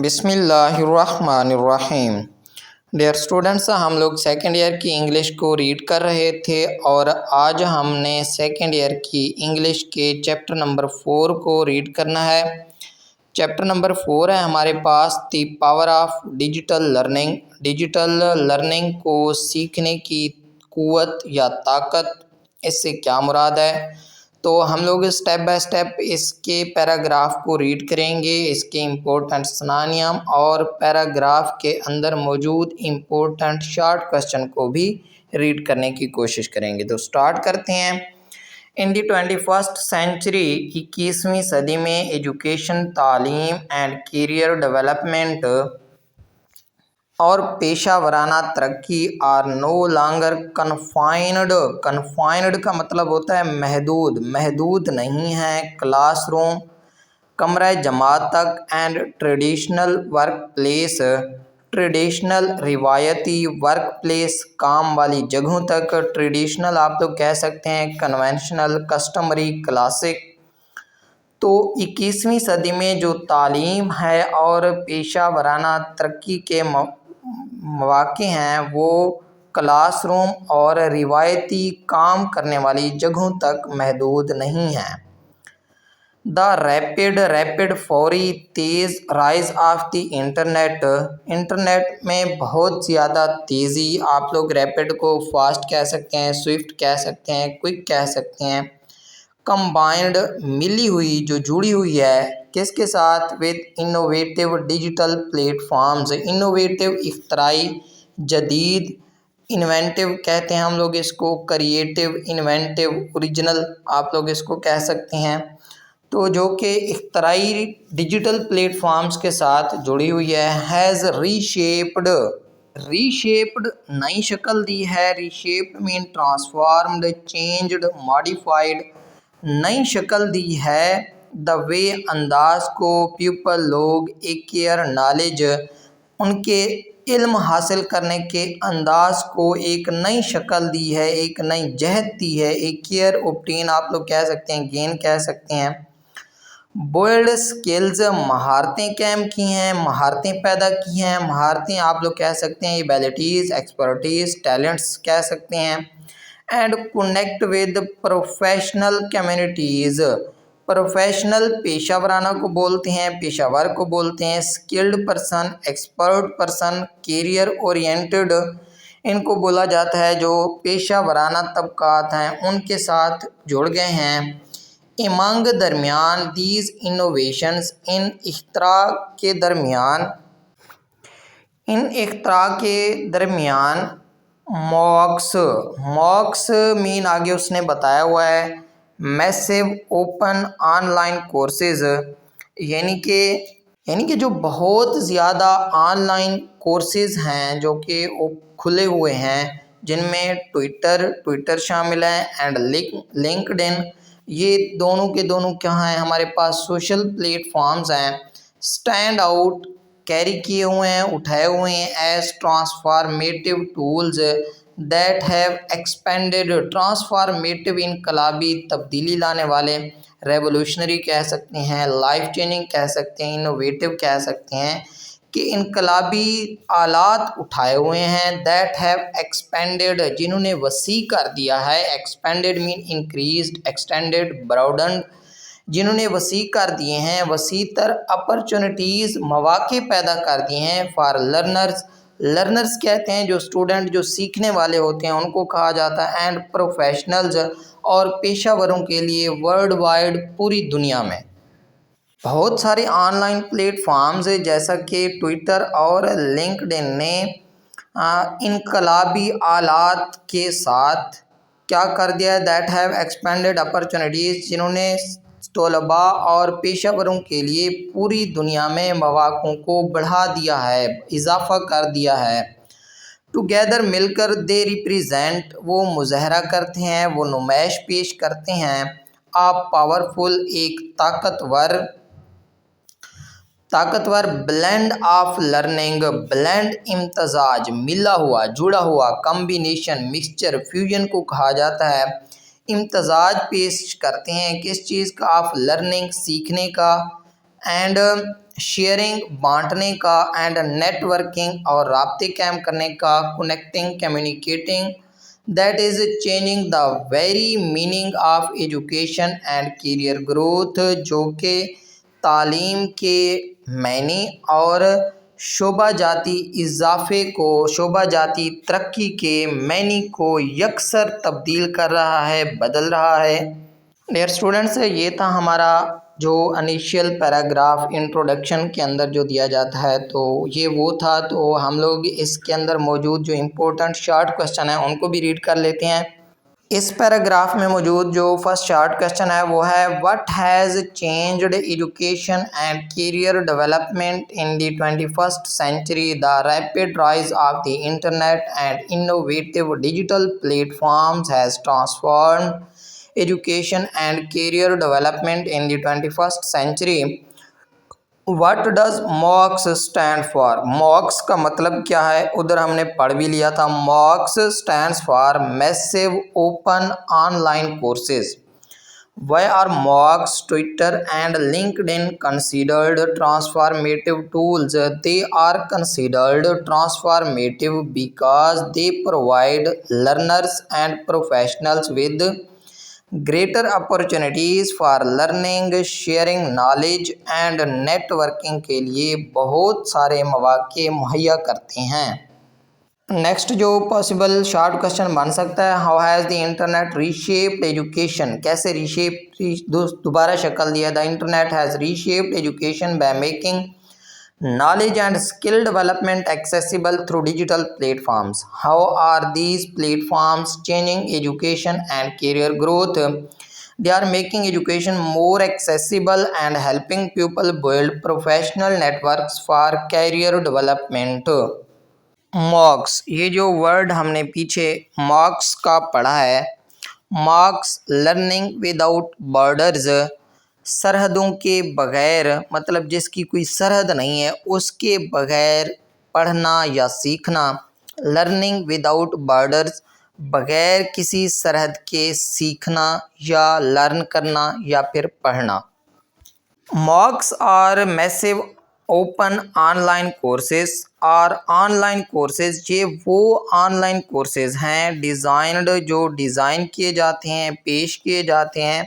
بسم اللہ الرحمن الرحیم۔ ڈیئر اسٹوڈنٹس، ہم لوگ سیکنڈ ایئر کی انگلش کو ریڈ کر رہے تھے اور آج ہم نے سیکنڈ ایئر کی انگلش کے چیپٹر نمبر 4 کو ریڈ کرنا ہے۔ چیپٹر نمبر 4 ہے ہمارے پاس the power of digital learning. Digital learning کو سیکھنے کی قوت یا طاقت، اس سے کیا مراد ہے؟ تو ہم لوگ اسٹیپ بائی اسٹیپ اس کے پیراگراف کو ریڈ کریں گے، اس کے امپورٹنٹ سنانیم اور پیراگراف کے اندر موجود امپورٹنٹ شارٹ کوسچن کو بھی ریڈ کرنے کی کوشش کریں گے۔ تو سٹارٹ کرتے ہیں۔ ان دی 21st سینچری، 21ویں صدی میں ایجوکیشن، تعلیم اینڈ کیریئر ڈیولپمنٹ اور پیشہ ورانہ ترقی are no longer confined. Confined کا مطلب ہوتا ہے محدود، محدود نہیں ہے کلاس روم، کمرہ جماعت تک، and traditional work place, traditional روایتی ورک پلیس کام والی جگہوں تک۔ ٹریڈیشنل آپ لوگ کہہ سکتے ہیں کنونشنل، کسٹمری، کلاسک۔ تو 21ویں صدی میں جو تعلیم ہے اور پیشہ ورانہ ترقی کے مواقع ہیں وہ کلاس روم اور روایتی کام کرنے والی جگہوں تک محدود نہیں ہیں۔ دا ریپڈ فوری تیز rise of the internet, internet میں بہت زیادہ تیزی، آپ لوگ ریپڈ کو فاسٹ کہہ سکتے ہیں، سوئفٹ کہہ سکتے ہیں، کوئک کہہ سکتے ہیں۔ کمبائنڈ ملی ہوئی، جو جڑی ہوئی ہے کس کے ساتھ؟ With innovative digital platforms, innovative اختراعی، جدید، انوینٹیو کہتے ہیں ہم لوگ اس کو، کریٹیو، انوینٹیو، اوریجنل آپ لوگ اس کو کہہ سکتے ہیں۔ تو جو کہ اختراعی ڈیجیٹل پلیٹ فارمز کے ساتھ جڑی ہوئی ہے۔ Has reshaped, reshaped نئی شکل دی ہے، reshaped mean transformed, changed, modified, نئی شکل دی ہے۔ دا وے انداز کو، پیپل لوگ، ایکیئر نالج ان کے علم حاصل کرنے کے انداز کو ایک نئی شکل دی ہے، ایک نئی جہت دی ہے۔ ایکیئر اوبٹین آپ لوگ کہہ سکتے ہیں، گین کہہ سکتے ہیں۔ بوئلڈ اسکلز مہارتیں قائم کی ہیں، مہارتیں پیدا کی ہیں، مہارتیں آپ لوگ کہہ سکتے ہیں ایبیلٹیز، ایکسپرٹیز، ٹیلنٹس کہہ سکتے ہیں۔ And connect with professional communities, professional پیشہ ورانہ کو بولتے ہیں، پیشہ ور کو بولتے ہیں، skilled person, expert person, career oriented ان کو بولا جاتا ہے جو پیشہ ورانہ طبقات ہیں ان کے ساتھ جڑ گئے ہیں۔ امنگ درمیان، دیز انوویشنز ان اختراع کے درمیان، ان اختراع کے درمیان، موکس، موکس مین آگے اس نے بتایا ہوا ہے massive open online courses, یعنی کہ جو بہت زیادہ آن لائن کورسز ہیں جو کہ کھلے ہوئے ہیں، جن میں ٹویٹر شامل ہیں اینڈ لنکڈ ان، یہ دونوں کے دونوں کیا ہیں ہمارے پاس سوشل پلیٹ فارمز ہیں۔ اسٹینڈ آؤٹ کیری کیے ہوئے ہیں، اٹھائے ہوئے ہیں as transformative tools that have expanded, transformative انقلابی، تبدیلی لانے والے، ریولوشنری کہہ سکتے ہیں، لائف چینجنگ کہہ سکتے ہیں، انوویٹیو کہہ سکتے ہیں کہ انقلابی آلات اٹھائے ہوئے ہیں۔ دیٹ ہیو ایکسپینڈیڈ جنہوں نے وسیع کر دیا ہے، ایکسپینڈیڈ مین انکریزڈ، ایکسٹینڈیڈ، براؤڈنڈ، جنہوں نے وسیع کر دیے ہیں، وسیع تر اپرچونٹیز مواقع پیدا کر دیے ہیں فار لرنرز، لرنرز کہتے ہیں جو اسٹوڈنٹ جو سیکھنے والے ہوتے ہیں ان کو کہا جاتا ہے، اینڈ پروفیشنلز اور پیشہ وروں کے لیے ورلڈ وائڈ پوری دنیا میں۔ بہت سارے آن لائن پلیٹ فارمز جیسا کہ ٹویٹر اور لنکڈ ان نے انقلابی آلات کے ساتھ کیا کر دیا ہے؟ دیٹ ہیو ایکسپینڈیڈ اپرچونٹیز جنہوں نے طلباء اور پیشہ وروں کے لیے پوری دنیا میں مواقعوں کو بڑھا دیا ہے، اضافہ کر دیا ہے۔ ٹوگیدر مل کر، دے ریپریزینٹ وہ مظاہرہ کرتے ہیں، وہ نمائش پیش کرتے ہیں، آپ پاورفل ایک طاقتور بلینڈ آف لرننگ، بلینڈ امتزاج، ملا ہوا، جڑا ہوا، کمبینیشن، مکسچر، فیوژن کو کہا جاتا ہے۔ امتزاج پیش کرتے ہیں کس چیز کا؟ آف لرننگ، سیکھنے کا، اینڈ شیئرنگ بانٹنے کا، اینڈ نیٹ ورکنگ اور رابطے قائم کرنے کا، connecting communicating, that is changing the very meaning of education and career growth, جو کہ تعلیم کے معنی اور شعبہ جاتی اضافے کو، شعبہ جاتی ترقی کے معنی کو یکسر تبدیل کر رہا ہے، بدل رہا ہے۔ ڈیئر اسٹوڈنٹس، یہ تھا ہمارا جو انیشیل پیراگراف انٹروڈکشن کے اندر جو دیا جاتا ہے، تو یہ وہ تھا۔ تو ہم لوگ اس کے اندر موجود جو امپورٹنٹ شارٹ کوسچن ہیں ان کو بھی ریڈ کر لیتے ہیں۔ اس پیراگراف میں موجود جو فرسٹ شارٹ کوسچن ہے وہ ہے what has changed education and career development in the 21st century؟ The rapid rise of the internet and innovative digital platforms has transformed education and career development in the 21st century۔ What does MOOCs stand for؟ MOOCs کا مطلب کیا ہے؟ ادھر ہم نے پڑھ بھی لیا تھا۔ MOOCs stands for Massive Open Online Courses۔ Why are MOOCs, Twitter and LinkedIn considered transformative tools? They are considered transformative because they provide learners and professionals with greater opportunities for learning, sharing knowledge and networking کے لیے بہت سارے مواقع مہیا کرتے ہیں۔ Next جو possible short question بن سکتا ہے، how has the internet reshaped education? کیسے ری شیپ دوبارہ شکل دیا؟ The internet has reshaped education by making knowledge and skill development accessible through digital platforms. How are these platforms changing education and career growth? They are making education more accessible and helping people build professional networks for career development. MOOCs، یہ جو word ہم نے پیچھے MOOCs کا پڑھا ہے، MOOCs learning without borders, سرحدوں کے بغیر، مطلب جس کی کوئی سرحد نہیں ہے اس کے بغیر پڑھنا یا سیکھنا۔ لرننگ وداؤٹ بارڈرز، بغیر کسی سرحد کے سیکھنا یا لرن کرنا یا پھر پڑھنا۔ MOOCs are massive open online courses اور آن لائن کورسز، یہ وہ آن لائن کورسز ہیں ڈیزائنڈ، جو ڈیزائن کیے جاتے ہیں، پیش کیے جاتے ہیں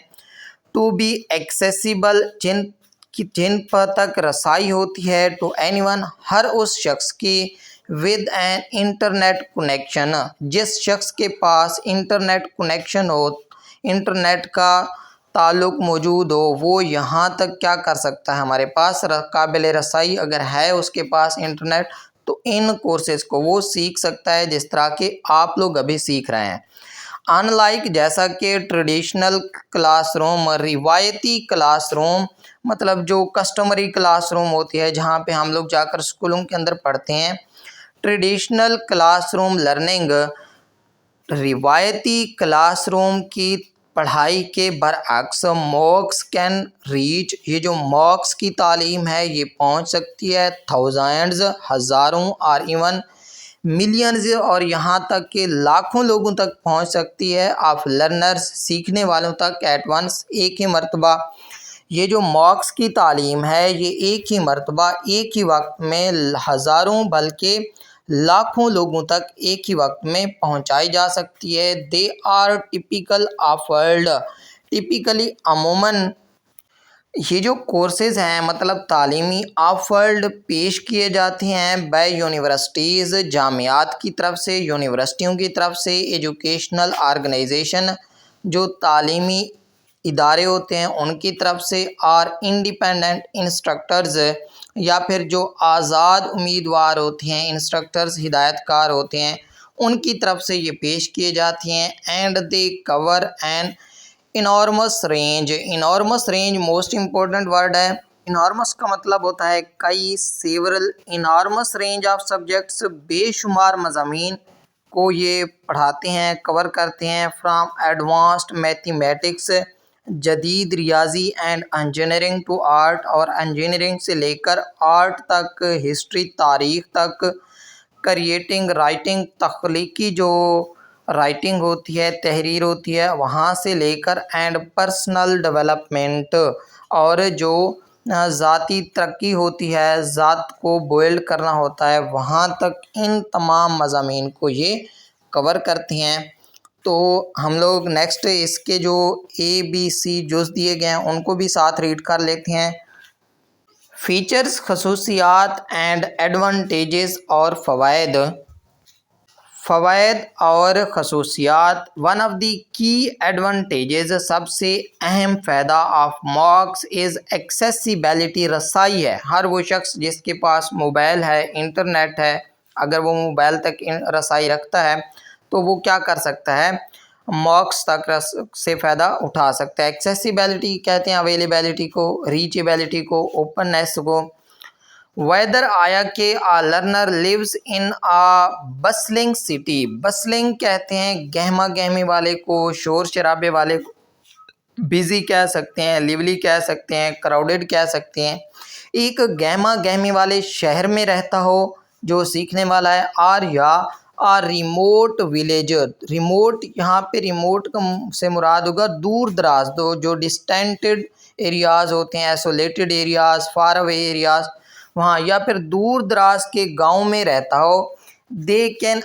ٹو بی ایکسیسیبل، جن پر تک رسائی ہوتی ہے ٹو اینی ون، ہر اس شخص کی، ود این انٹرنیٹ کنیکشن، جس شخص کے پاس انٹرنیٹ کنیکشن ہو، انٹرنیٹ کا تعلق موجود ہو، وہ یہاں تک کیا کر سکتا ہے، ہمارے پاس قابل رسائی اگر ہے اس کے پاس انٹرنیٹ، تو ان کورسز کو وہ سیکھ سکتا ہے جس طرح کہ آپ لوگ ابھی سیکھ رہے ہیں۔ ان لائک، جیسا کہ ٹریڈیشنل کلاس روم، روایتی کلاس روم، مطلب جو کسٹمری کلاس روم ہوتی ہے جہاں پہ ہم لوگ جا کر اسکولوں کے اندر پڑھتے ہیں، ٹریڈیشنل کلاس روم لرننگ، روایتی کلاس روم کی پڑھائی کے برعکس MOOCs کین ریچ، یہ جو MOOCs کی تعلیم ہے یہ پہنچ سکتی ہے تھاؤزینڈز، ہزاروں، اور ایون ملینز، اور یہاں تک کہ لاکھوں لوگوں تک پہنچ سکتی ہے، آف لرنرز، سیکھنے والوں تک، ایٹ ونس، ایک ہی مرتبہ۔ یہ جو MOOCs کی تعلیم ہے یہ ایک ہی مرتبہ، ایک ہی وقت میں ہزاروں بلکہ لاکھوں لوگوں تک ایک ہی وقت میں پہنچائی جا سکتی ہے۔ They are typical offered, typically عموماً یہ جو کورسز ہیں مطلب تعلیمی آفرڈ پیش کیے جاتے ہیں بائی یونیورسٹیز، جامعات کی طرف سے، یونیورسٹیوں کی طرف سے، ایجوکیشنل آرگنائزیشن جو تعلیمی ادارے ہوتے ہیں ان کی طرف سے، اور انڈیپینڈنٹ انسٹرکٹرز، یا پھر جو آزاد امیدوار ہوتے ہیں، انسٹرکٹرز ہدایت کار ہوتے ہیں، ان کی طرف سے یہ پیش کیے جاتے ہیں۔ And they cover an enormous range, enormous range most important word ہے۔ انارمس کا مطلب ہوتا ہے کئی، several, enormous range of subjects, بے شمار مضامین کو یہ پڑھاتے ہیں، کور کرتے ہیں، فرام ایڈوانسڈ میتھمیٹکس، جدید ریاضی، اینڈ انجینئرنگ ٹو آرٹ، اور انجینئرنگ سے لے کر آرٹ تک، ہسٹری، تاریخ تک، کریٹنگ، رائٹنگ، تخلیقی جو رائٹنگ ہوتی ہے، تحریر ہوتی ہے، وہاں سے لے کر، اینڈ پرسنل ڈیولپمنٹ، اور جو ذاتی ترقی ہوتی ہے، ذات کو بلڈ کرنا ہوتا ہے، وہاں تک ان تمام مضامین کو یہ کور کرتی ہیں۔ تو ہم لوگ نیکسٹ اس کے جو ABC جز دیے گئے ہیں ان کو بھی ساتھ ریڈ کر لیتے ہیں۔ فیچرز، خصوصیات اینڈ ایڈوانٹیجز اور فوائد۔ فوائد اور خصوصیات۔ ون آف دی کی ایڈوانٹیجز، سب سے اہم فائدہ آف مارکس از ایکسیسیبلٹی، رسائی ہے۔ ہر وہ شخص جس کے پاس موبائل ہے، انٹرنیٹ ہے، اگر وہ موبائل تک رسائی رکھتا ہے تو وہ کیا کر سکتا ہے، مارکس تک سے فائدہ اٹھا سکتا ہے۔ ایکسیسیبلٹی کہتے ہیں اویلیبلٹی کو، ریچیبلٹی کو، اوپننیس کو۔ ویدر آیا کہ لرنر لیوز ان بسلنگ سٹی، بسلنگ کہتے ہیں گہما گہمی والے کو، شور شرابے والے کو، بزی کہہ سکتے ہیں، لیولی کہہ سکتے ہیں، کراؤڈڈ کہہ سکتے ہیں۔ ایک گہما گہمی والے شہر میں رہتا ہو جو سیکھنے والا ہے، اور ریموٹ ولیجر، ریموٹ یہاں پہ ریموٹ سے مراد ہوگا دور دراز، جو ڈسٹینٹڈ ایریاز ہوتے ہیں، ایسولیٹڈ ایریاز، فار اوے ایریاز، وہاں یا پھر دور دراز کے گاؤں میں رہتا ہو، دے کین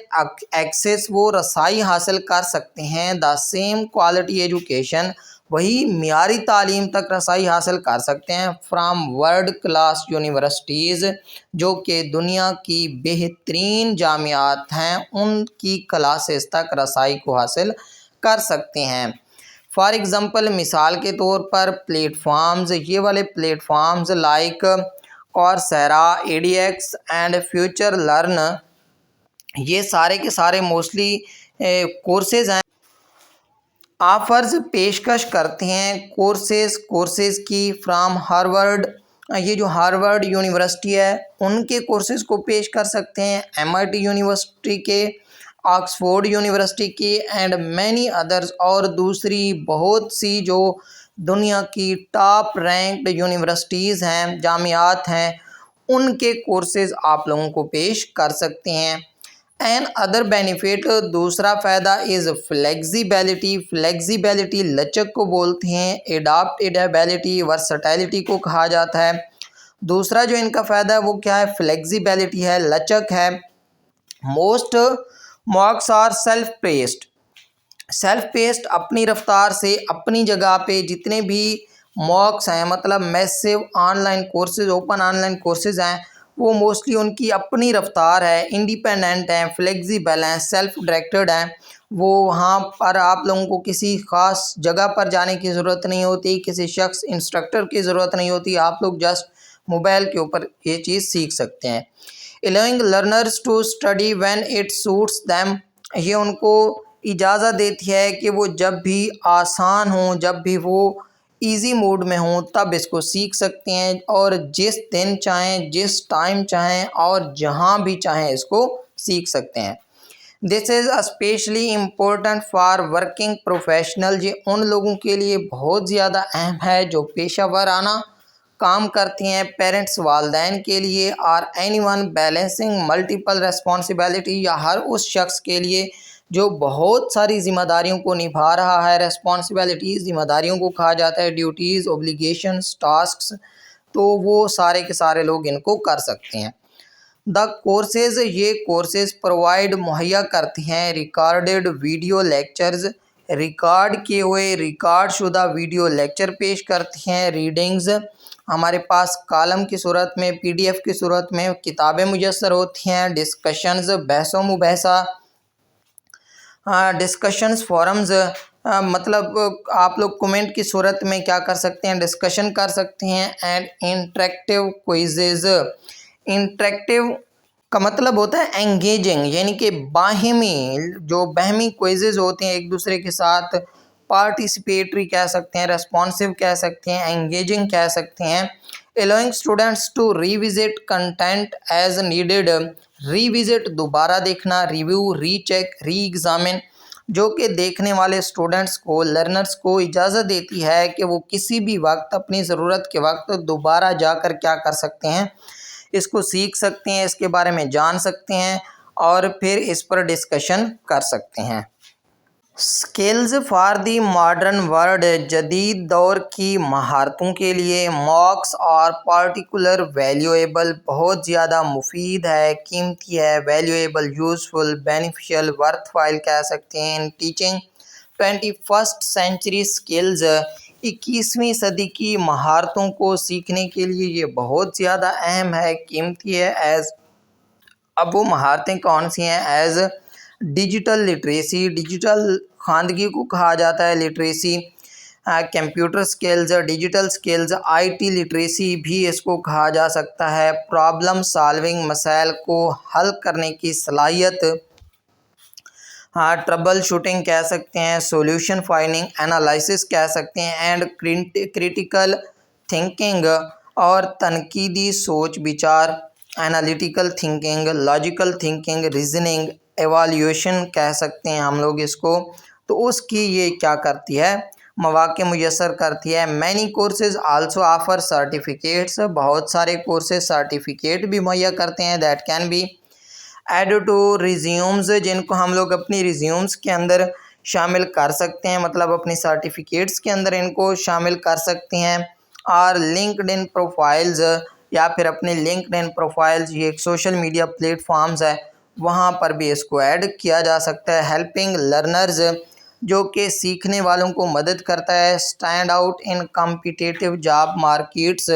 ایکسیس، وہ رسائی حاصل کر سکتے ہیں، دا سیم کوالٹی ایجوکیشن، وہی معیاری تعلیم تک رسائی حاصل کر سکتے ہیں، فرام ورلڈ کلاس یونیورسٹیز، جو کہ دنیا کی بہترین جامعات ہیں ان کی کلاسز تک رسائی کو حاصل کر سکتے ہیں۔ فار ایگزامپل، مثال کے طور پر پلیٹ فارمز، یہ والے platforms like Coursera, edX and FutureLearn, یہ سارے کے سارے موسٹلی کورسز ہیں، آفرز پیشکش کرتے ہیں کورسز کی فرام ہارورڈ، یہ جو ہارورڈ یونیورسٹی ہے ان کے کورسز کو پیش کر سکتے ہیں، MIT یونیورسٹی کے، آکسفورڈ یونیورسٹی کی، اینڈ مینی ادرز، اور دوسری بہت سی جو دنیا کی ٹاپ رینکڈ یونیورسٹیز ہیں، جامعات ہیں، ان کے کورسز آپ لوگوں کو پیش کر سکتے ہیں۔ این ادر بینیفٹ، دوسرا فائدہ از فلیکزیبلٹی، فلیکزیبلٹی لچک کو بولتے ہیں، ایڈاپٹیبلٹی ورسٹائلٹی کو کہا جاتا ہے۔ دوسرا جو ان کا فائدہ ہے وہ کیا ہے، فلیکزیبلٹی ہے، لچک ہے۔ Most MOOCs are self paced, self paced, اپنی رفتار سے اپنی جگہ پہ جتنے بھی مارکس ہیں، مطلب massive online courses, open online courses ہیں، وہ موسٹلی ان کی اپنی رفتار ہے، انڈیپینڈنٹ ہیں، فلیکزیبل ہیں، سیلف ڈائریکٹڈ ہیں، وہ وہاں پر آپ لوگوں کو کسی خاص جگہ پر جانے کی ضرورت نہیں ہوتی، کسی شخص انسٹرکٹر کی ضرورت نہیں ہوتی، آپ لوگ جسٹ موبائل کے اوپر یہ چیز سیکھ سکتے ہیں۔ allowing learners to study when it suits them، یہ ان کو اجازت دیتی ہے کہ وہ جب بھی آسان ہوں، جب بھی وہ ایزی موڈ میں ہوں تب اس کو سیکھ سکتے ہیں، اور جس دن چاہیں، جس ٹائم چاہیں اور جہاں بھی چاہیں اس کو سیکھ سکتے ہیں۔ This is especially important for working professional, یہ ان لوگوں کے لیے بہت زیادہ اہم ہے جو پیشہ ورانہ کام کرتے ہیں، پیرنٹس، والدین کے لیے، اور any one balancing multiple responsibility, یا ہر اس شخص کے لیے جو بہت ساری ذمہ داریوں کو نبھا رہا ہے۔ ریسپانسبلٹیز ذمہ داریوں کو کہا جاتا ہے، ڈیوٹیز، اوبلیگیشنز، ٹاسکس، تو وہ سارے کے سارے لوگ ان کو کر سکتے ہیں۔ دا کورسز، یہ کورسز پرووائڈ مہیا کرتے ہیں ریکارڈڈ ویڈیو لیکچرز، ریکارڈ کیے ہوئے، ریکارڈ شدہ ویڈیو لیکچر پیش کرتے ہیں، ریڈنگز، ہمارے پاس کالم کی صورت میں، PDF کی صورت میں کتابیں میسر ہوتی ہیں، ڈسکشنز، بحث و مباحثہ، ڈسکشنز فورمز، مطلب آپ لوگ کومنٹ کی صورت میں کیا کر سکتے ہیں، ڈسکشن کر سکتے ہیں، اینڈ انٹریکٹیو کوئزز، انٹریکٹیو کا مطلب ہوتا ہے انگیجنگ، یعنی کہ باہمی، جو بہمی کوئزز ہوتے ہیں ایک دوسرے کے ساتھ، پارٹیسپیٹری کہہ سکتے ہیں، ریسپانسو کہہ سکتے ہیں، انگیجنگ کہہ سکتے ہیں۔ allowing students to revisit content as needed، revisit دوبارہ دیکھنا، ریویو، ری چیک، ری ایگزامن، جو کہ دیکھنے والے اسٹوڈنٹس کو، لرنرس کو اجازت دیتی ہے کہ وہ کسی بھی وقت اپنی ضرورت کے وقت دوبارہ جا کر کیا کر سکتے ہیں، اس کو سیکھ سکتے ہیں، اس کے بارے میں جان سکتے ہیں، اور پھر اس پر ڈسکشن کر سکتے ہیں۔ Skills for the modern world, جدید دور کی مہارتوں کے لیے ماکس اور پارٹیکولر ویلیویبل بہت زیادہ مفید ہے، قیمتی ہے، valuable, useful, beneficial, worthwhile کہہ سکتے ہیں in teaching 21st century skills. 21ویں صدی کی مہارتوں کو سیکھنے کے لیے یہ بہت زیادہ اہم ہے، قیمتی ہے۔ اب وہ مہارتیں کون سی ہیں؟ ایز ڈیجیٹل لٹریسی، ڈیجیٹل خواندگی کو کہا جاتا ہے literacy, computer skills, digital skills, I T literacy بھی اس کو کہا جا سکتا ہے۔ پرابلم سالونگ، مسائل کو حل کرنے کی صلاحیت، ٹربل شوٹنگ کہہ سکتے ہیں، سولوشن فائنڈنگ، انالائسس کہہ سکتے ہیں، اینڈ کریٹیکل تھنکنگ اور تنقیدی سوچ بچار، analytical thinking, logical thinking, reasoning, evaluation کہہ سکتے ہیں ہم لوگ اس کو۔ تو اس کی یہ کیا کرتی ہے؟ مواقع میسر کرتی ہے۔ Many courses also offer certificates, بہت سارے کورسز سرٹیفکیٹ بھی مہیا کرتے ہیں، that can be add to resumes, جن کو ہم لوگ اپنی ریزیومز کے اندر شامل کر سکتے ہیں، مطلب اپنی سرٹیفکیٹس کے اندر ان کو شامل کر سکتے ہیں۔ اور لنکڈ ان پروفائلز، یا پھر اپنے لنکڈ ان پروفائلز، یہ ایک سوشل میڈیا پلیٹ فارمز ہے، وہاں پر بھی اس کو ایڈ کیا جا سکتا ہے۔ ہیلپنگ لرنرز، جو کہ سیکھنے والوں کو مدد کرتا ہے۔ Stand out in competitive job markets,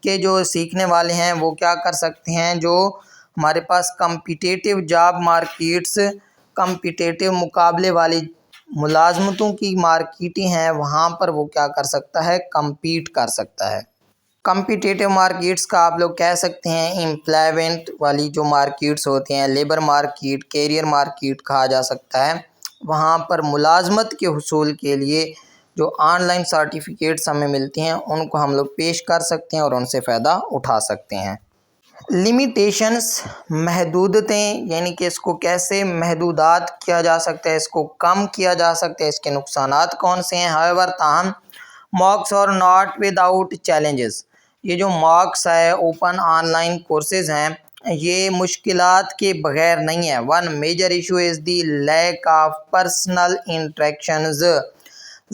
کہ جو سیکھنے والے ہیں وہ کیا کر سکتے ہیں، جو ہمارے پاس کمپیٹیٹیو جاب مارکیٹس، کمپیٹیٹیو مقابلے والی ملازمتوں کی مارکیٹیں ہیں، وہاں پر وہ کیا کر سکتا ہے، کمپیٹ کر سکتا ہے۔ کمپیٹیٹیو مارکیٹس کا آپ لوگ کہہ سکتے ہیں امپلائمنٹ والی جو مارکیٹس ہوتی ہیں، لیبر مارکیٹ، کیریئر مارکیٹ کہا جا سکتا ہے۔ وہاں پر ملازمت کے حصول کے لیے جو آن لائن سرٹیفکیٹس ہمیں ملتی ہیں ان کو ہم لوگ پیش کر سکتے ہیں اور ان سے فائدہ اٹھا سکتے ہیں۔ لمیٹیشنز، محدودتیں، یعنی کہ اس کو کیسے محدودات کیا جا سکتا ہے، اس کو کم کیا جا سکتا ہے، اس کے نقصانات کون سے ہیں۔ however تاہم مارکس اور ناٹ ود آؤٹ چیلنجز، یہ جو مارکس ہے، اوپن آن لائن کورسز ہیں، یہ مشکلات کے بغیر نہیں ہے۔ One major issue is the lack of personal interactions,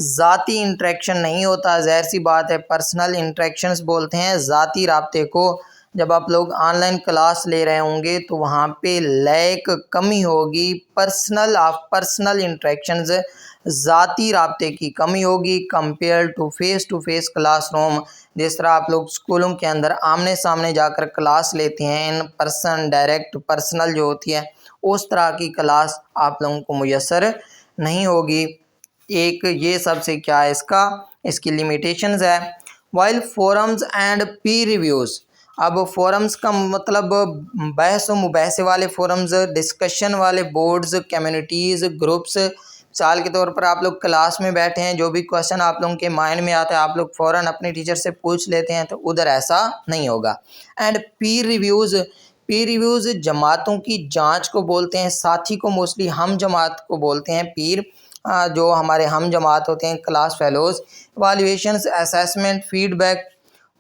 ذاتی انٹریکشن نہیں ہوتا، ظاہر سی بات ہے، پرسنل انٹریکشنز بولتے ہیں ذاتی رابطے کو۔ جب آپ لوگ آن لائن کلاس لے رہے ہوں گے تو وہاں پہ لیک کمی ہوگی، پرسنل انٹریکشنز، ذاتی رابطے کی کمی ہوگی compare to face classroom. جس طرح آپ لوگ اسکولوں کے اندر آمنے سامنے جا کر کلاس لیتے ہیں، ان پرسن، ڈائریکٹ پرسنل جو ہوتی ہے، اس طرح کی کلاس آپ لوگوں کو میسر نہیں ہوگی۔ ایک یہ سب سے کیا ہے اس کی لیمیٹیشنز ہے۔ While forums and peer reviews, اب فورمز کا مطلب بحث و مباحثے والے فورمز، ڈسکشن والے بورڈز، کمیونٹیز، گروپس۔ مثال کے طور پر آپ لوگ کلاس میں بیٹھے ہیں، جو بھی کویشچن آپ لوگوں کے مائنڈ میں آتا ہے آپ لوگ فوراً اپنے ٹیچر سے پوچھ لیتے ہیں، تو ادھر ایسا نہیں ہوگا۔ اینڈ پیر ریویوز جماعتوں کی جانچ کو بولتے ہیں، ساتھی کو موسٹلی ہم جماعت کو بولتے ہیں پیر، جو ہمارے ہم جماعت ہوتے ہیں، class fellows. Evaluations, assessment, feedback,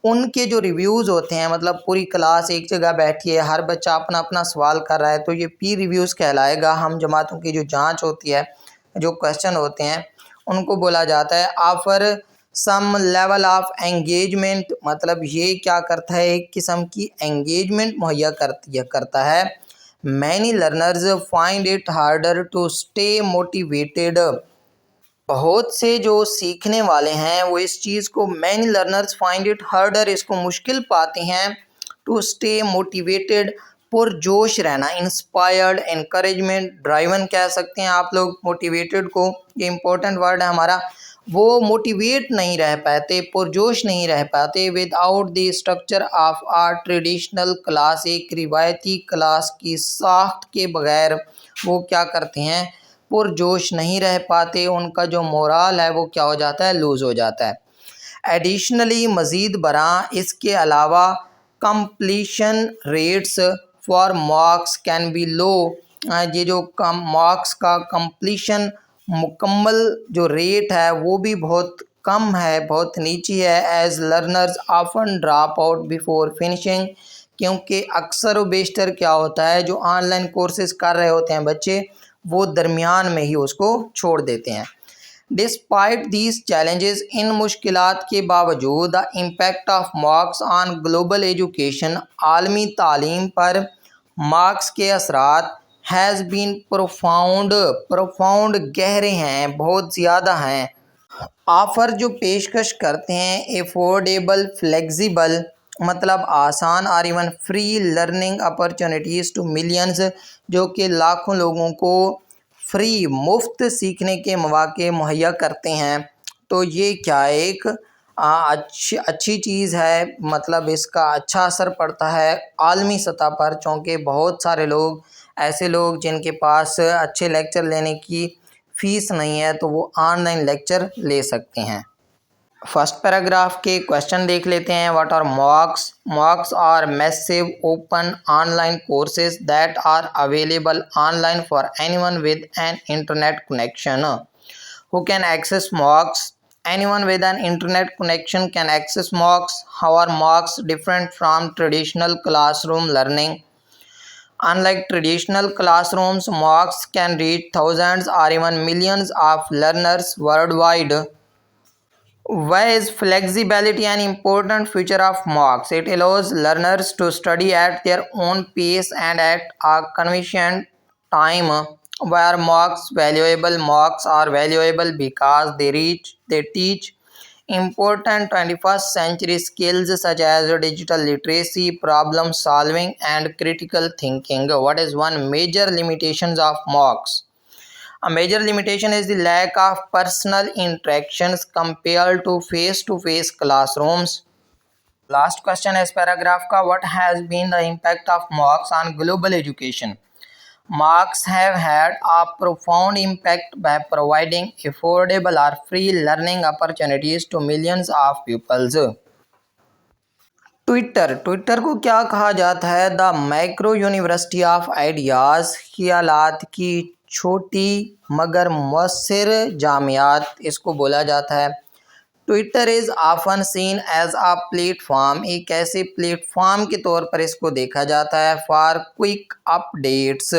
ان کے جو ریویوز ہوتے ہیں، مطلب پوری کلاس ایک جگہ بیٹھی ہے، ہر بچہ اپنا اپنا سوال کر رہا ہے، تو یہ پیر ریویوز کہلائے گا۔ ہم جماعتوں کی جو جانچ ہوتی ہے، جو کویشچن ہوتے ہیں ان کو بولا جاتا ہے۔ Offer some level of engagement, مطلب یہ کیا کرتا ہے، ایک قسم کی انگیجمنٹ مہیا کرتا ہے۔ Many learners find it harder to stay motivated, بہت سے جو سیکھنے والے ہیں وہ اس چیز کو، many learners find it harder, اس کو مشکل پاتے ہیں، ٹو اسٹے موٹیویٹیڈ، پرجوش رہنا، انسپائرڈ، انکریجمنٹ، ڈرائیون کہہ سکتے ہیں آپ لوگ موٹیویٹیڈ کو، یہ امپورٹنٹ ورڈ ہے ہمارا۔ وہ موٹیویٹ نہیں رہ پاتے، پرجوش نہیں رہ پاتے، without the structure of our traditional class, ایک روایتی کلاس کی ساخت کے بغیر وہ کیا کرتے ہیں، پرجوش نہیں رہ پاتے، ان کا جو مورال ہے وہ کیا ہو جاتا ہے، لوز ہو جاتا ہے۔ ایڈیشنلی، مزید برآں، اس کے علاوہ completion rates for MOOCs can be low, یہ جو مارکس کا کمپلیشن، مکمل جو ریٹ ہے وہ بھی بہت کم ہے، بہت نیچی ہے۔ As learners often drop out before finishing, کیونکہ اکثر و بیشتر کیا ہوتا ہے، جو آن لائن کورسز کر رہے ہوتے ہیں بچے، وہ درمیان میں ہی اس کو چھوڑ دیتے ہیں۔ ڈسپائٹ دیز چیلنجز، ان مشکلات کے باوجود، the impact of marks on global education, عالمی تعلیم پر مارکس کے اثرات ہیز بین پروفاؤنڈ گہرے ہیں، بہت زیادہ ہیں۔ آفر جو پیشکش کرتے ہیں، افورڈیبل، فلیکسیبل مطلب آسان، اور even free learning opportunities to millions, جو کہ لاکھوں لوگوں کو فری مفت سیکھنے کے مواقع مہیا کرتے ہیں۔ تو یہ کیا ایک اچھی چیز ہے، مطلب اس کا اچھا اثر پڑتا ہے عالمی سطح پر، چونکہ بہت سارے لوگ ایسے لوگ جن کے پاس اچھے لیکچر لینے کی فیس نہیں ہے تو وہ آن لائن لیکچر لے سکتے ہیں۔ فرسٹ پیراگراف کے کوشچن دیکھ لیتے ہیں۔ What are MOOCs? MOOCs are massive open online courses that are available online for anyone with an internet connection who can access marks. Anyone with an internet connection can access marks. How are marks different from traditional classroom learning? Unlike traditional classrooms, marks can reach thousands or even millions of learners worldwide. Why is flexibility an important feature of marks? It allows learners to study at their own pace and at a convenient time. Why are marks valuable? Marks are valuable because they teach important 21st century skills such as digital literacy, problem solving, and critical thinking. What is one major limitations of marks? A major limitation is the lack of personal interactions compared to face-to-face classrooms. Last question is paragraph ka, what has been the impact of marks on global education? Marks have had a profound impact by providing affordable or free learning opportunities to millions of pupils. Twitter کو کیا کہا جاتا ہے؟ The micro university of ideas, خیالات کی چھوٹی مگر مؤثر جامعات اس کو بولا جاتا ہے۔ Twitter is often seen as a platform, ایک ایسے پلیٹ فارم کے طور پر اس کو دیکھا جاتا ہے for quick updates,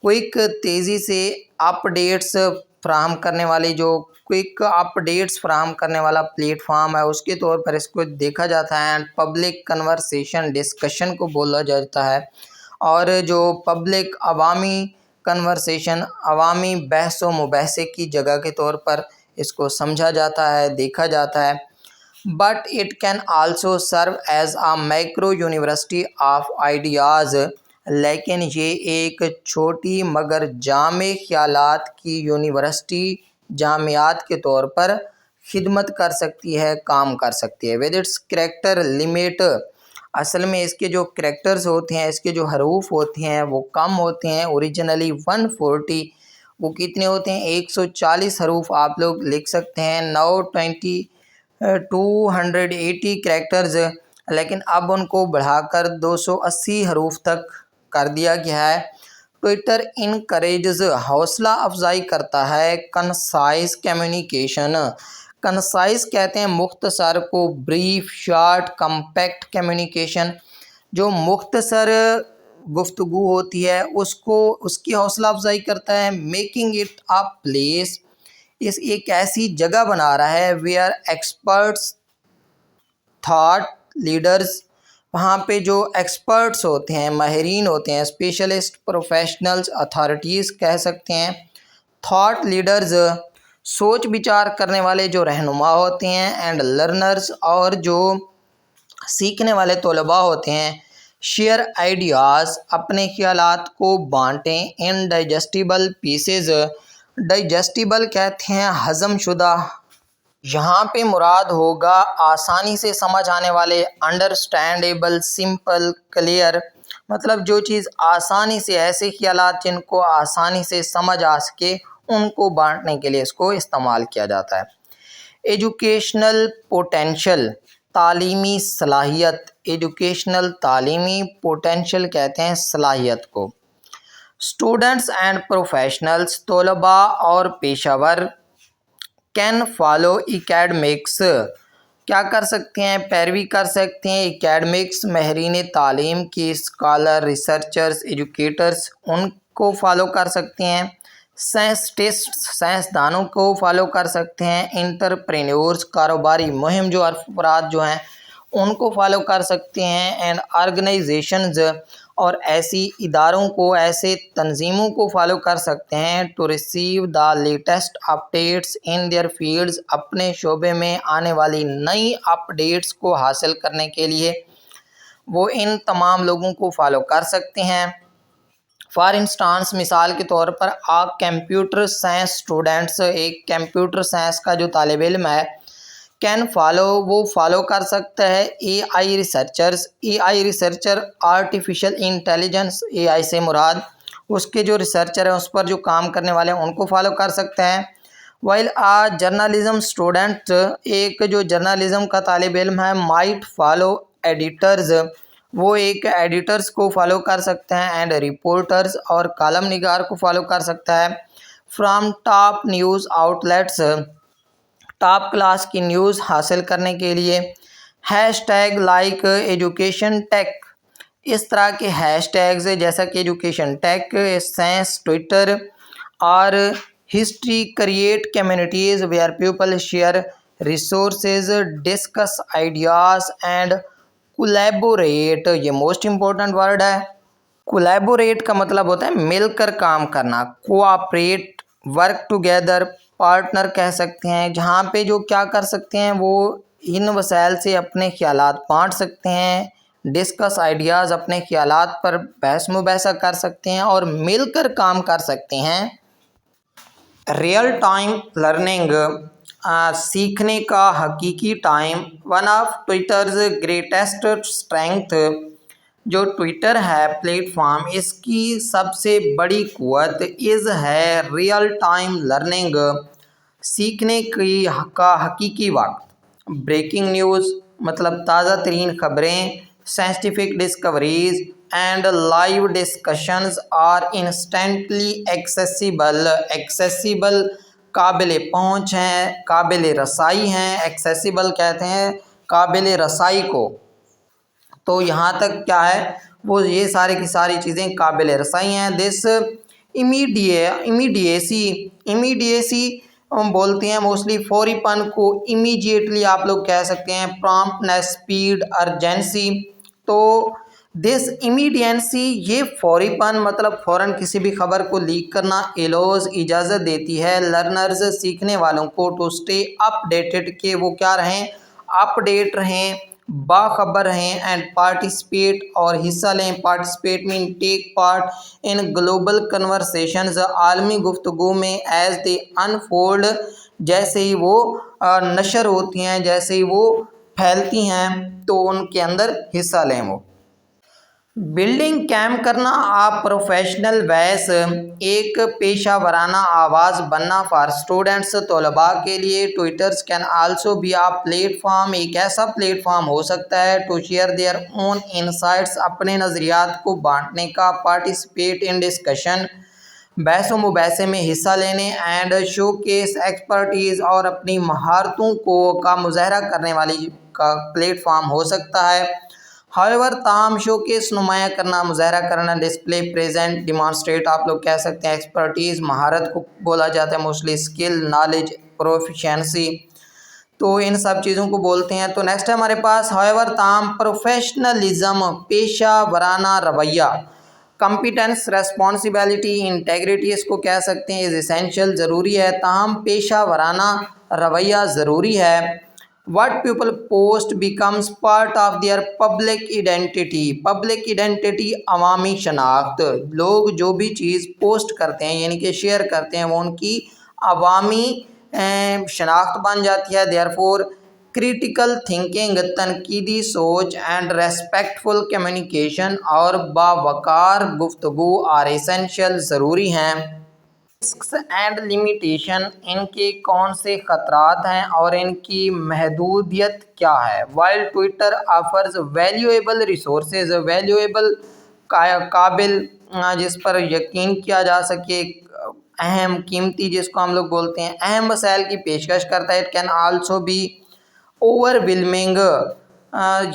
quick تیزی سے اپ ڈیٹس فراہم کرنے والی، جو کوئک اپ ڈیٹس فراہم کرنے والا پلیٹ فارم ہے اس کے طور پر اس کو دیکھا جاتا ہے۔ اینڈ پبلک کنورسیشن ڈسکشن کو بولا جاتا ہے، اور جو پبلک عوامی کنورسیشن، عوامی بحث و مباحثے کی جگہ کے طور پر اس کو سمجھا جاتا ہے، دیکھا جاتا ہے۔ But it can also serve as a micro university of ideas, لیکن یہ ایک چھوٹی مگر جامع خیالات کی یونیورسٹی، جامعات کے طور پر خدمت کر سکتی ہے، کام کر سکتی ہے۔ ود اٹس کریکٹر لمٹ، اصل میں اس کے جو کریکٹرز ہوتے ہیں، اس کے جو حروف ہوتے ہیں وہ کم ہوتے ہیں۔ اوریجنلی 140، وہ کتنے ہوتے ہیں؟ 140 حروف آپ لوگ لکھ سکتے ہیں۔ ناؤ 280 کریکٹرز، لیکن اب ان کو بڑھا کر 280 حروف تک کر دیا گیا ہے۔ ٹویٹر انکریجز، حوصلہ افزائی کرتا ہے، کنسائز کمیونیکیشن۔ کنسائز کہتے ہیں مختصر کو، بریف، شارٹ، کمپیکٹ کمیونیکیشن، جو مختصر گفتگو ہوتی ہے اس کی حوصلہ افزائی کرتا ہے۔ میکنگ اٹ اے پلیس، اس ایک ایسی جگہ بنا رہا ہے ویئر ایکسپرٹس، تھاٹ لیڈرز، وہاں پہ جو ایکسپرٹس ہوتے ہیں، ماہرین ہوتے ہیں، اسپیشلسٹ، پروفیشنلز، اتھارٹیز کہہ سکتے ہیں، تھاٹ لیڈرز، سوچ بچار کرنے والے جو رہنما ہوتے ہیں، اینڈ لرنرز، اور جو سیکھنے والے طلباء ہوتے ہیں، شیئر آئیڈیاز، اپنے خیالات کو بانٹیں، ان ڈائجسٹیبل پیسز، ڈائجسٹیبل کہتے ہیں ہضم شدہ، یہاں پہ مراد ہوگا آسانی سے سمجھ آنے والے، انڈرسٹینڈیبل، سمپل، کلیئر، مطلب جو چیز آسانی سے، ایسے خیالات جن کو آسانی سے سمجھ آ سکے ان کو بانٹنے کے لیے اس کو استعمال کیا جاتا ہے۔ ایجوکیشنل پوٹینشل، تعلیمی صلاحیت، ایجوکیشنل تعلیمی، پوٹینشل کہتے ہیں صلاحیت کو۔ اسٹوڈنٹس اینڈ پروفیشنلز، طلباء اور پیشہ ور، کین فالو اکیڈمکس، کیا کر سکتے ہیں؟ پیروی کر سکتے ہیں اکیڈمکس، ماہرین تعلیم کی، اسکالر، ریسرچرز، ایجوکیٹرز، ان کو فالو کر سکتے ہیں، سائنسدانوں کو فالو کر سکتے ہیں، انٹرپرینیورز کاروباری مہم جو افراد جو ہیں ان کو فالو کر سکتے ہیں، اینڈ آرگنائزیشنز اور ایسی اداروں کو، ایسے تنظیموں کو فالو کر سکتے ہیں to receive the latest updates in their fields, اپنے شعبے میں آنے والی نئی اپڈیٹس کو حاصل کرنے کے لیے وہ ان تمام لوگوں کو فالو کر سکتے ہیں۔ فار انسٹانس، مثال کے طور پر کمپیوٹر سائنس اسٹوڈنٹس، ایک کمپیوٹر سائنس کا جو طالب علم ہے، کین فالو، وہ فالو کر سکتا ہے اے آئی ریسرچرز، اے آئی ریسرچر آرٹیفیشل انٹیلیجنس، اے آئی سے مراد اس کے جو ریسرچر ہیں، اس پر جو کام کرنے والے ہیں ان کو فالو کر سکتا ہے۔ وائل جرنلزم اسٹوڈنٹ، ایک جو جرنلزم کا طالب علم ہے، مائٹ فالو ایڈیٹرز، وہ ایک ایڈیٹرز کو فالو کر سکتے ہیں، اینڈ رپورٹرز اور کالم نگار کو فالو کر سکتا ہے۔ From top news out let's, top class کی نیوز حاصل کرنے کے لیے۔ ہیش ٹیگ لائک ایجوکیشن ٹیک، اس طرح کے ہیش ٹیگز جیسا کہ ایجوکیشن ٹیک، سائنس، ٹویٹر اور history create communities where people share resources, discuss ideas and collaborate, یہ موسٹ امپورٹنٹ ورڈ ہے۔ کولیبوریٹ کا مطلب ہوتا ہے مل کر کام کرنا، کوآپریٹ، ورک ٹوگیدر، پارٹنر کہہ سکتے ہیں، جہاں پہ جو کیا کر سکتے ہیں وہ ان وسائل سے اپنے خیالات بانٹ سکتے ہیں، ڈسکس آئیڈیاز، اپنے خیالات پر بحث مباحثہ کر سکتے ہیں اور مل کر کام کر سکتے ہیں۔ ریئل ٹائم لرننگ، سیکھنے کا حقیقی time. One of Twitter's greatest strength, جو ٹویٹر ہے پلیٹ فارم، اس کی سب سے بڑی قوت ہے ریئل ٹائم لرننگ، سیکھنے کا حقیقی وقت۔ بریکنگ نیوز مطلب تازہ ترین خبریں، scientific discoveries and live discussions are instantly accessible, قابل پہنچ ہیں، قابل رسائی ہیں، ایکسیسیبل کہتے ہیں قابل رسائی کو، تو یہاں تک کیا ہے وہ یہ سارے کی ساری چیزیں قابل رسائی ہیں۔ دس امیڈیسی بولتے ہیں موسٹلی فوری پن کو، امیجیٹلی آپ لوگ کہہ سکتے ہیں، پرامپٹنس، اسپیڈ، ارجنسی۔ تو دس امیڈینسی، یہ فوری پن مطلب فوراً کسی بھی خبر کو لیک کرنا، ایلوز اجازت دیتی ہے لرنرز، سیکھنے والوں کو، ٹو اسٹے اپ ڈیٹڈ، کہ وہ کیا رہیں، اپ ڈیٹ رہیں، باخبر رہیں، اینڈ پارٹیسپیٹ، اور حصہ لیں۔ Participate mean take part in global conversations, عالمی گفتگو میں، ایز دے انفولڈ، جیسے ہی وہ نشر ہوتی ہیں، جیسے ہی وہ پھیلتی ہیں تو ان کے اندر حصہ لیں وہ۔ بلڈنگ قائم کرنا، آپ پروفیشنل وائس، ایک پیشہ ورانہ آواز بننا فار اسٹوڈنٹس، طلباء کے لیے۔ Twitter's can also be a platform, ایک ایسا پلیٹ فارم ہو سکتا ہے، to share their own insights, اپنے نظریات کو بانٹنے کا، پارٹیسپیٹ ان ڈسکشن، بحث و مباحثے میں حصہ لینے، اینڈ شو کیس ایکسپرٹیز، اور اپنی مہارتوں کا مظاہرہ کرنے والی کا پلیٹ فارم ہو سکتا ہے۔ ہاؤیور، تاہم، شو کیس نمایاں کرنا، مظاہرہ کرنا، ڈسپلے، پریزنٹ، ڈیمانسٹریٹ، آپ لوگ کہہ سکتے ہیں۔ ایکسپرٹیز، مہارت کو بولا جاتا ہے موسٹلی، اسکل، نالج، پروفیشنسی، تو ان سب چیزوں کو بولتے ہیں۔ تو نیکسٹ ہے ہمارے پاس ہاؤیور، تاہم، پروفیشنلزم، پیشہ ورانہ رویہ، کمپیٹنس، ریسپانسبلٹی، انٹیگریٹی اس کو کہہ سکتے ہیں، از اسینشیل، ضروری ہے، تاہم پیشہ ورانہ رویہ ضروری ہے۔ What people post becomes part of their public identity، public identity, عوامی شناخت، لوگ جو بھی چیز پوسٹ کرتے ہیں یعنی کہ شیئر کرتے ہیں وہ ان کی عوامی شناخت بن جاتی ہے۔ therefore کریٹیکل تھنکنگ، تنقیدی سوچ، اینڈ ریسپیکٹفل کمیونیکیشن، اور باوقار گفتگو، آر ایسینشیل، ضروری ہیں۔ رسکس اینڈ لمیٹیشن، ان کے کون سے خطرات ہیں اور ان کی محدودیت کیا ہے۔ While Twitter offers valuable resources, valuable قابل، جس پر یقین کیا جا سکے، اہم، قیمتی، جس کو ہم لوگ بولتے ہیں، اہم وسائل کی پیشکش کرتا ہے۔ It can also be overwhelming,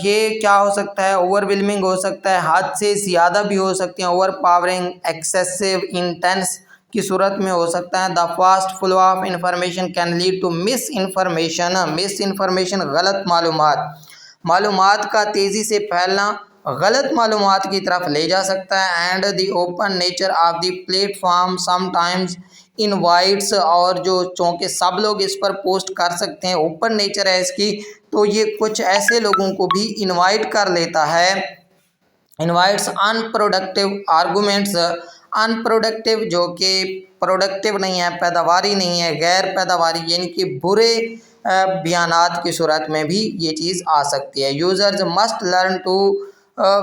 یہ کیا ہو سکتا ہے؟ اوور ویلمنگ ہو سکتا ہے، حد سے زیادہ بھی ہو سکتے ہیں، اوور پاورنگ، ایکسیسو، انٹینس کی صورت میں ہو سکتا ہے۔ The fast flow of information can lead to misinformation, غلط معلومات کا تیزی سے پھیلنا غلط معلومات کی طرف لے جا سکتا ہے۔ And the open nature of the plate form some times invites, اور جو چونکہ سب لوگ اس پر پوسٹ کر سکتے ہیں، اوپن نیچر ہے اس کی، تو یہ کچھ ایسے لوگوں کو بھی انوائٹ کر لیتا ہے۔ Invites in productive arguments, in productive جو کہ پروڈکٹیو نہیں ہے، پیداواری نہیں ہے، غیر پیداواری یعنی کہ برے بیانات کی صورت میں بھی یہ چیز آ سکتی ہے۔ Users must learn to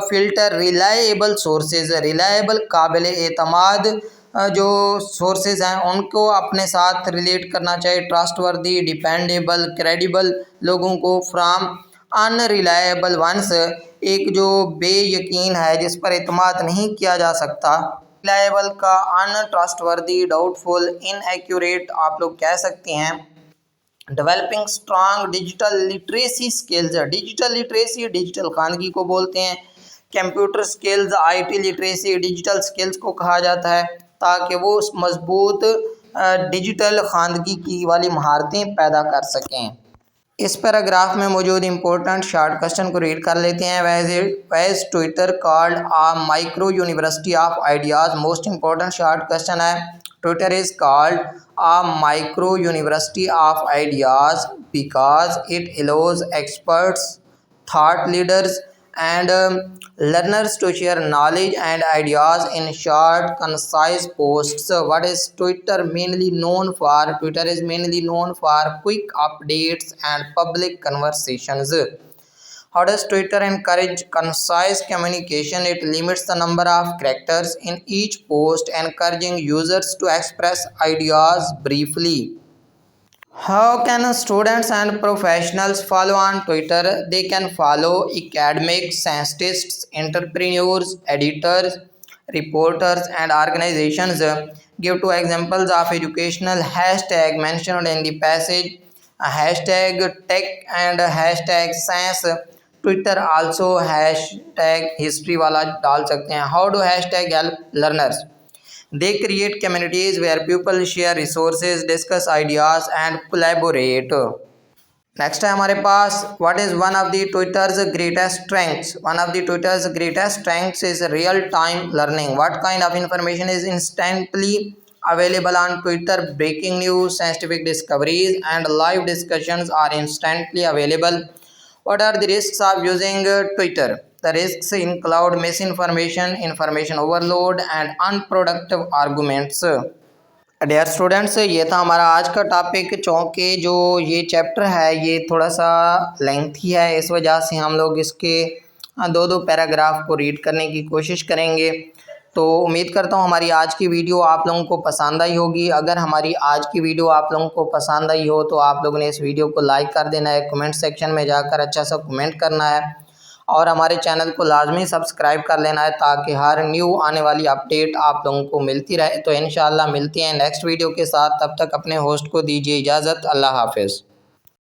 filter reliable sources, reliable قابل اعتماد جو سورسز ہیں ان کو اپنے ساتھ ریلیٹ کرنا چاہیے، ٹرسٹ وردی، ڈیپینڈیبل، کریڈیبل لوگوں کو، فرام ان ریلائیبل ونس، ایک جو بے یقین ہے جس پر اعتماد نہیں کیا جا سکتا۔ ریلائیبل کا ان ٹرسٹ وردی، ڈاؤٹ فل، ان ایکوریٹ آپ لوگ کہہ سکتے ہیں۔ Developing strong digital literacy skills, digital literacy digital خواندگی کو بولتے ہیں۔ Computer skills, I T literacy digital skills کو کہا جاتا ہے، تاکہ وہ مضبوط ڈیجیٹل خواندگی کی والی مہارتیں پیدا کر سکیں۔ اس پیراگراف میں موجود امپورٹنٹ شارٹ کوسچن کو ریڈ کر لیتے ہیں۔ Was Twitter called a micro university of ideas, most important short question ہے۔ Twitter is called a micro university of ideas because it allows experts, thought leaders and learners to share knowledge and ideas in short, concise posts. What is Twitter mainly known for? Twitter is mainly known for quick updates and public conversations. How does Twitter encourage concise communication? It limits the number of characters in each post, encouraging users to express ideas briefly. How can students and professionals follow on Twitter? They can follow academics, scientists, entrepreneurs, editors, reporters, and organizations. Give two examples of educational hashtag mentioned in the passage. Hashtag tech and hashtag science. Twitter also hashtag history والا ڈال سکتے ہیں۔ How do hashtag help learners? They create communities where people share resources, discuss ideas and collaborate. Next ہے ہمارے پاس what is one of the Twitter's greatest strengths? One of the Twitter's greatest strengths is real-time learning. What kind of information is instantly available on Twitter? Breaking news, scientific discoveries and live discussions are instantly available. What are the risks of using Twitter? The risks include misinformation, information overload and unproductive arguments. Dear students, یہ تھا ہمارا آج کا topic, چونکہ جو یہ chapter ہے یہ تھوڑا سا لینتھی ہے، اس وجہ سے ہم لوگ اس کے دو پیراگراف کو ریڈ کرنے کی کوشش کریں گے۔ تو امید کرتا ہوں ہماری آج کی ویڈیو آپ لوگوں کو پسند آئی ہوگی۔ اگر ہماری آج کی ویڈیو آپ لوگوں کو پسند آئی ہو تو آپ لوگوں نے اس ویڈیو کو لائک کر دینا ہے، کمنٹ سیکشن میں جا کر اچھا سا کمنٹ کرنا ہے، اور ہمارے چینل کو لازمی سبسکرائب کر لینا ہے تاکہ ہر نیو آنے والی اپڈیٹ آپ لوگوں کو ملتی رہے۔ تو انشاءاللہ ملتے ہیں نیکسٹ ویڈیو کے ساتھ، تب تک اپنے ہوسٹ کو دیجیے اجازت۔ اللہ حافظ۔